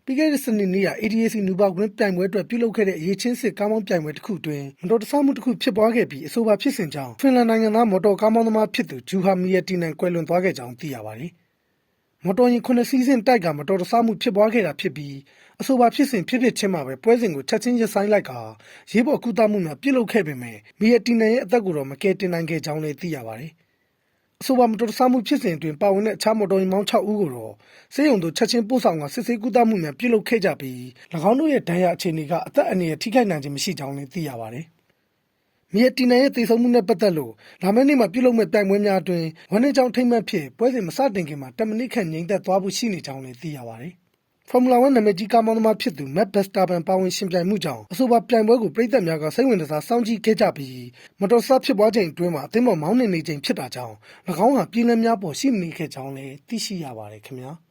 ပြီးခဲ့တဲ့စနေနေ့က ADAC နူပါကွင်းပြိုင်ပွဲအတွက်ပြုလုပ်ခဲ့တဲ့အရေးချင်းစစ်ကားမောင်းပြိုင်ပွဲတစ်ခုအတွင်းမတော်တဆမှုတစ်ခုဖြစ်ပွားခဲ့ပြီးအဆိုပါဖြစ်စဉ်ကြောင့်ဖင်လန်နိုင်ငံသားမော်တော်ကားမောင်းသမားဖြစ်သူဂျူဟာမီယတီနန်ကွယ်လွန်သွားခဲ့ကြောင်းသိရပါတယ်။မော်တော်ယာဉ်9စီးစင်းတိုက်ကမတော်တဆမှုဖြစ်ပွားခဲ့တာဖြစ်ပြီးအဆိုပါဖြစ်စဉ်ဖြစ်ချင်းမှာပဲပွဲစဉ်ကိုချက်ချင်းရပ်ဆိုင်းလိုက်ကာရေးပေါ်ကုသမှုများပြုလုပ်ခဲ့ပေမဲ့မီယတီနန်ရဲ့အသက်ကိုတော့မကယ်တင်နိုင်ခဲ့ကြောင်းလည်းသိရပါတယ်။အဆိုပါမတော်တဆမှုဖြစ်စဉ်အတွင်းပါဝင်တဲ့အခြားမော်တော်ယာဉ်မောင်း6ဦးကိုတော့ဆေးရုံသို့ချက်ချင်းပို့ဆောင်ကစစ်ဆေးကုသမှုများပြုလုပ်ခဲ့ကြပြီး၎င်းတို့ရဲ့ဒဏ်ရာအခြေအနေကအသက်အန္တရာယ်ထိခိုက်နိုင်ခြင်းမရှိကြောင်းလည်းသိရပါတယ်။မီယတီနန်ရဲ့တည်ဆုံမှုနဲ့ပတ်သက်လို့လာမယ့်နေ့မှာပြုလုပ်မဲ့ပြိုင်ပွဲများအတွင်းဝန်ထမ်းကြောင့်ထိမ့်မှတ်ဖြစ်ပွဲစဉ်မစတင်ခင်မှာ10မိနစ်ခန့်ငြိမ်သက်သွားဖို့ရှိနေကြောင်းလည်းသိရပါတယ်။ Formula 1နာမည်ကြီးကားမောင်းသမားဖြစ်သူ Max Verstappen ပါဝင်ရှင်ပြိုင်မှုကြောင့်အဆိုပါပြိုင်ပွဲကိုပရိသတ်များကစိတ်ဝင်စားစောင့်ကြည့်ခဲ့ကြပြီးမတော်တဆဖြစ်ပွားချိန်အတွင်းမှာအသင်းပေါ်မောင်းနှင်နေချိန်ဖြစ်တာကြောင့်၎င်းဟာပြည်လည်များပေါ်ရှိနေခဲ့ကြောင်းလည်းသိရှိရပါတယ်ခင်ဗျာ။